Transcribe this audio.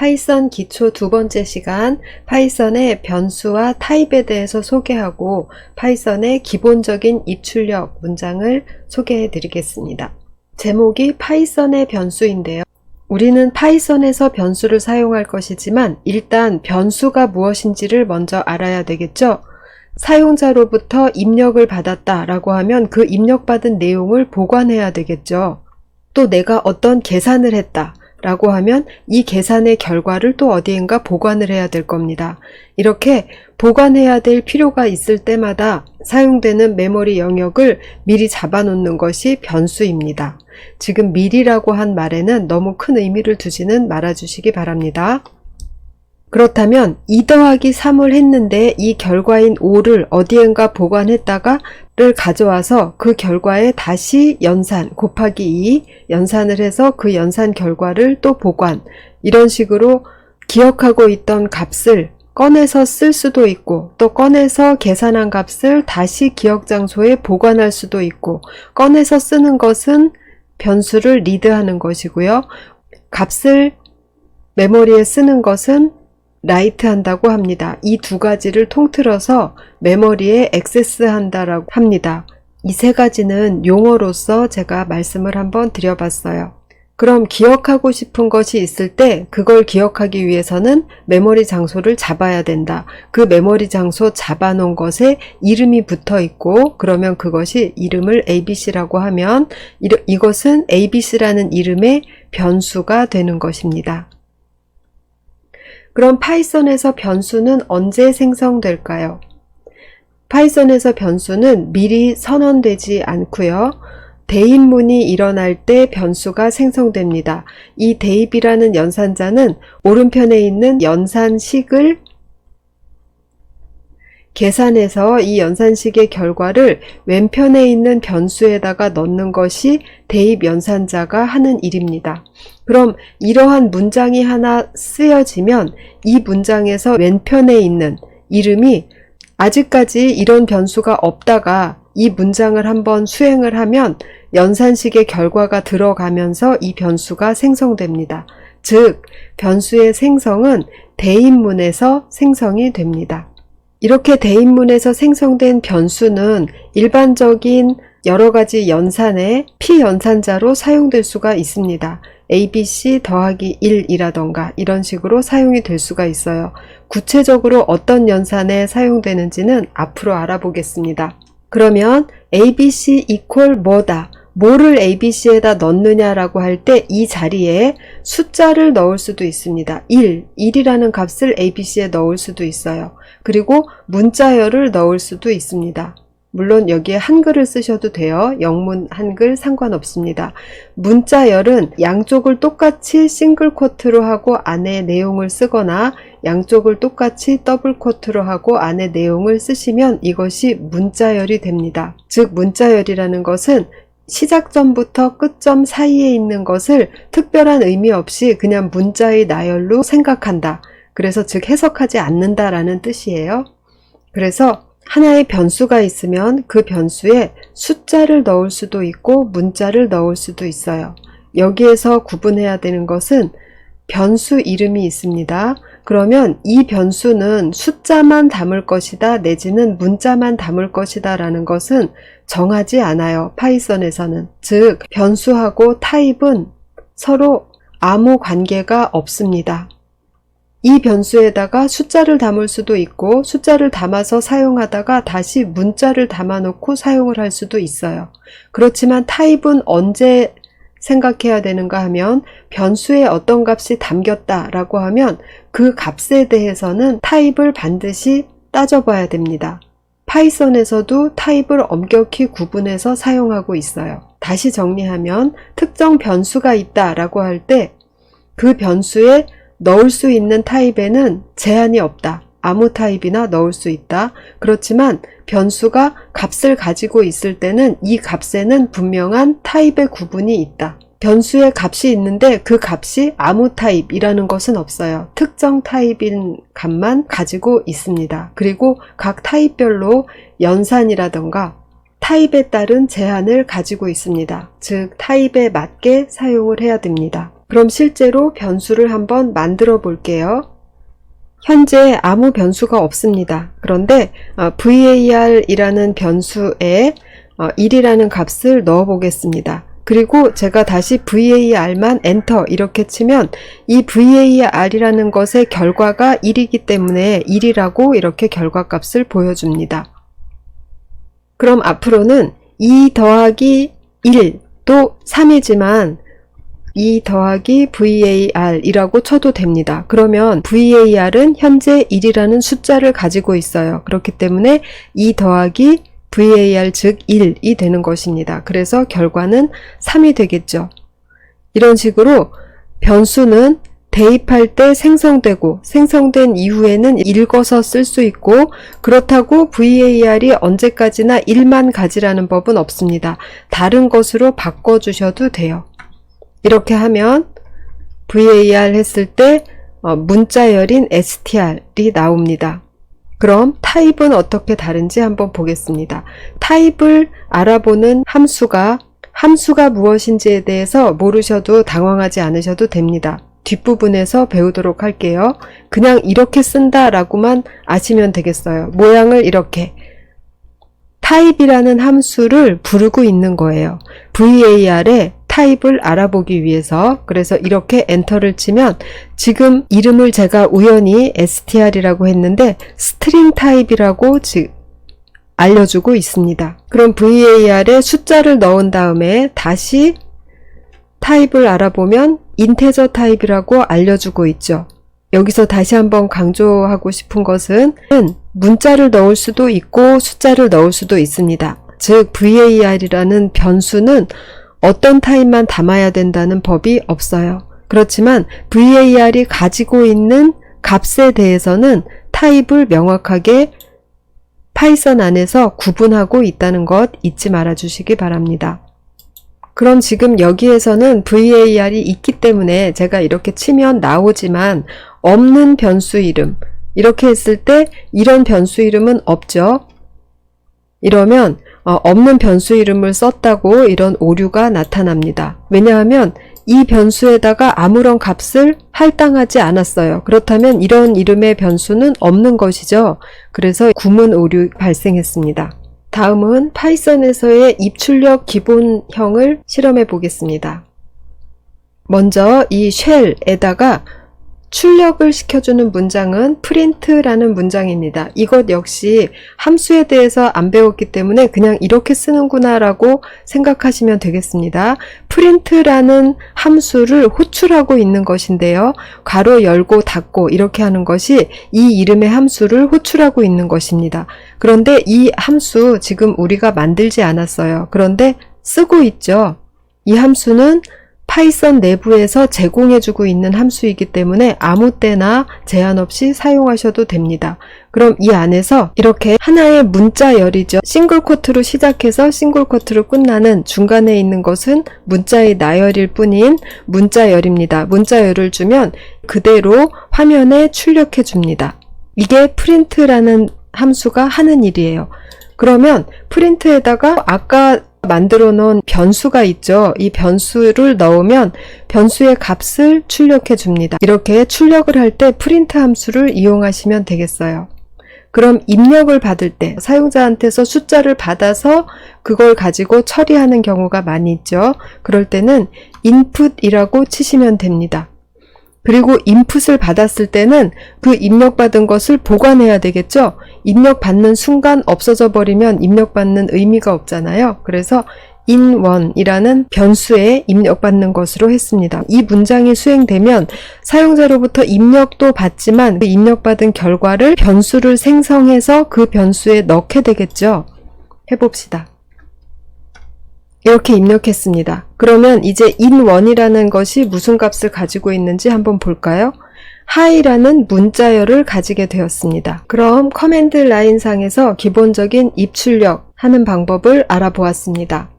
파이썬 기초 두 번째 시간, 파이썬의 변수와 타입에 대해서 소개하고 파이썬의 기본적인 입출력 문장을 소개해 드리겠습니다. 제목이 파이썬의 변수인데요. 우리는 파이썬에서 변수를 사용할 것이지만 일단 변수가 무엇인지를 먼저 알아야 되겠죠? 사용자로부터 입력을 받았다라고 하면 그 입력받은 내용을 보관해야 되겠죠. 또 내가 어떤 계산을 했다 라고 하면 이 계산의 결과를 또 어디엔가 보관을 해야 될 겁니다. 이렇게 보관해야 될 필요가 있을 때마다 사용되는 메모리 영역을 미리 잡아놓는 것이 변수입니다. 지금 미리라고 한 말에는 너무 큰 의미를 두지는 말아주시기 바랍니다. 그렇다면 2 더하기 3을 했는데 이 결과인 5를 어디엔가 보관했다가 를 가져와서 그 결과에 다시 연산 곱하기 2 연산을 해서 그 연산 결과를 또 보관, 이런 식으로 기억하고 있던 값을 꺼내서 쓸 수도 있고 또 꺼내서 계산한 값을 다시 기억 장소에 보관할 수도 있고, 꺼내서 쓰는 것은 변수를 리드하는 것이고요. 값을 메모리에 쓰는 것은 라이트 한다고 합니다. 이 두 가지를 통틀어서 메모리에 액세스 한다라고 합니다. 이 세 가지는 용어로서 제가 말씀을 한번 드려봤어요. 그럼 기억하고 싶은 것이 있을 때 그걸 기억하기 위해서는 메모리 장소를 잡아야 된다. 그 메모리 장소 잡아놓은 것에 이름이 붙어 있고, 그러면 그것이 이름을 ABC라고 하면 이것은 ABC라는 이름의 변수가 되는 것입니다. 그럼 파이썬에서 변수는 언제 생성될까요? 파이썬에서 변수는 미리 선언되지 않고요. 대입문이 일어날 때 변수가 생성됩니다. 이 대입이라는 연산자는 오른편에 있는 연산식을 계산해서 이 연산식의 결과를 왼편에 있는 변수에다가 넣는 것이 대입 연산자가 하는 일입니다. 그럼 이러한 문장이 하나 쓰여지면 이 문장에서 왼편에 있는 이름이 아직까지 이런 변수가 없다가 이 문장을 한번 수행을 하면 연산식의 결과가 들어가면서 이 변수가 생성됩니다. 즉, 변수의 생성은 대입문에서 생성이 됩니다. 이렇게 대입문에서 생성된 변수는 일반적인 여러 가지 연산의 피연산자로 사용될 수가 있습니다. ABC 더하기 1이라던가 이런 식으로 사용이 될 수가 있어요. 구체적으로 어떤 연산에 사용되는지는 앞으로 알아보겠습니다. 그러면 ABC 이퀄 뭐다? 뭐를 ABC에다 넣느냐라고 할 때 이 자리에 숫자를 넣을 수도 있습니다. 1이라는 값을 ABC에 넣을 수도 있어요. 그리고 문자열을 넣을 수도 있습니다. 물론 여기에 한글을 쓰셔도 돼요. 영문, 한글 상관없습니다. 문자열은 양쪽을 똑같이 싱글 코트로 하고 안에 내용을 쓰거나 양쪽을 똑같이 더블 코트로 하고 안에 내용을 쓰시면 이것이 문자열이 됩니다. 즉, 문자열이라는 것은 시작점부터 끝점 사이에 있는 것을 특별한 의미 없이 그냥 문자의 나열로 생각한다. 그래서 즉 해석하지 않는다라는 뜻이에요. 그래서 하나의 변수가 있으면 그 변수에 숫자를 넣을 수도 있고 문자를 넣을 수도 있어요. 여기에서 구분해야 되는 것은 변수 이름이 있습니다. 그러면 이 변수는 숫자만 담을 것이다 내지는 문자만 담을 것이다 라는 것은 정하지 않아요. 파이썬에서는. 즉, 변수하고 타입은 서로 아무 관계가 없습니다. 이 변수에다가 숫자를 담을 수도 있고 숫자를 담아서 사용하다가 다시 문자를 담아놓고 사용을 할 수도 있어요. 그렇지만 타입은 언제 생각해야 되는가 하면 변수에 어떤 값이 담겼다라고 하면 그 값에 대해서는 타입을 반드시 따져봐야 됩니다. 파이썬에서도 타입을 엄격히 구분해서 사용하고 있어요. 다시 정리하면 특정 변수가 있다라고 할 때 그 변수에 넣을 수 있는 타입에는 제한이 없다. 아무 타입이나 넣을 수 있다. 그렇지만 변수가 값을 가지고 있을 때는 이 값에는 분명한 타입의 구분이 있다. 변수에 값이 있는데 그 값이 아무 타입이라는 것은 없어요. 특정 타입인 값만 가지고 있습니다. 그리고 각 타입별로 연산이라던가 타입에 따른 제한을 가지고 있습니다. 즉 타입에 맞게 사용을 해야 됩니다. 그럼 실제로 변수를 한번 만들어 볼게요. 현재 아무 변수가 없습니다. 그런데 var이라는 변수에 1이라는 값을 넣어 보겠습니다. 그리고 제가 다시 var만 엔터 이렇게 치면 이 var이라는 것의 결과가 1이기 때문에 1이라고 이렇게 결과값을 보여줍니다. 그럼 앞으로는 2 더하기 1도 3이지만 2 더하기 var 이라고 쳐도 됩니다. 그러면 var은 현재 1이라는 숫자를 가지고 있어요. 그렇기 때문에 2 더하기 var 즉 1이 되는 것입니다. 그래서 결과는 3이 되겠죠. 이런 식으로 변수는 대입할 때 생성되고 생성된 이후에는 읽어서 쓸 수 있고 그렇다고 var이 언제까지나 1만 가지라는 법은 없습니다. 다른 것으로 바꿔주셔도 돼요. 이렇게 하면 var 했을 때 문자열인 str이 나옵니다. 그럼 타입은 어떻게 다른지 한번 보겠습니다. 타입을 알아보는 함수가 무엇인지에 대해서 모르셔도 당황하지 않으셔도 됩니다. 뒷부분에서 배우도록 할게요. 그냥 이렇게 쓴다 라고만 아시면 되겠어요. 모양을 이렇게. 타입이라는 함수를 부르고 있는 거예요. var의 타입을 알아보기 위해서. 그래서 이렇게 엔터를 치면 지금 이름을 제가 우연히 str이라고 했는데 스트링 타입이라고 알려주고 있습니다. 그럼 var에 숫자를 넣은 다음에 다시 타입을 알아보면 인테저 타입이라고 알려주고 있죠. 여기서 다시 한번 강조하고 싶은 것은 문자를 넣을 수도 있고 숫자를 넣을 수도 있습니다. 즉 var이라는 변수는 어떤 타입만 담아야 된다는 법이 없어요. 그렇지만 var이 가지고 있는 값에 대해서는 타입을 명확하게 파이썬 안에서 구분하고 있다는 것 잊지 말아 주시기 바랍니다. 그럼 지금 여기에서는 var이 있기 때문에 제가 이렇게 치면 나오지만 없는 변수 이름 이렇게 했을 때 이런 변수 이름은 없죠. 이러면 없는 변수 이름을 썼다고 이런 오류가 나타납니다. 왜냐하면 이 변수에다가 아무런 값을 할당하지 않았어요. 그렇다면 이런 이름의 변수는 없는 것이죠. 그래서 구문 오류 발생했습니다. 다음은 파이썬에서의 입출력 기본형을 실험해 보겠습니다. 먼저 이 쉘에다가 출력을 시켜주는 문장은 print라는 문장입니다. 이것 역시 함수에 대해서 안 배웠기 때문에 그냥 이렇게 쓰는구나 라고 생각하시면 되겠습니다. print라는 함수를 호출하고 있는 것인데요. 괄호 열고 닫고 이렇게 하는 것이 이 이름의 함수를 호출하고 있는 것입니다. 그런데 이 함수 지금 우리가 만들지 않았어요. 그런데 쓰고 있죠. 이 함수는 파이썬 내부에서 제공해주고 있는 함수이기 때문에 아무 때나 제한 없이 사용하셔도 됩니다. 그럼 이 안에서 이렇게 하나의 문자열이죠. 싱글 쿼트로 시작해서 싱글 쿼트로 끝나는 중간에 있는 것은 문자의 나열일 뿐인 문자열입니다. 문자열을 주면 그대로 화면에 출력해 줍니다. 이게 print라는 함수가 하는 일이에요. 그러면 print에다가 아까 만들어 놓은 변수가 있죠. 이 변수를 넣으면 변수의 값을 출력해 줍니다. 이렇게 출력을 할 때 print 함수를 이용하시면 되겠어요. 그럼 입력을 받을 때 사용자한테서 숫자를 받아서 그걸 가지고 처리하는 경우가 많이 있죠. 그럴 때는 input이라고 치시면 됩니다. 그리고 인풋을 받았을 때는 그 입력받은 것을 보관해야 되겠죠. 입력받는 순간 없어져 버리면 입력받는 의미가 없잖아요. 그래서 in1이라는 변수에 입력받는 것으로 했습니다. 이 문장이 수행되면 사용자로부터 입력도 받지만 그 입력받은 결과를 변수를 생성해서 그 변수에 넣게 되겠죠. 해봅시다. 이렇게 입력했습니다. 그러면 이제 in1이라는 것이 무슨 값을 가지고 있는지 한번 볼까요? hi라는 문자열을 가지게 되었습니다. 그럼 커맨드 라인 상에서 기본적인 입출력 하는 방법을 알아보았습니다.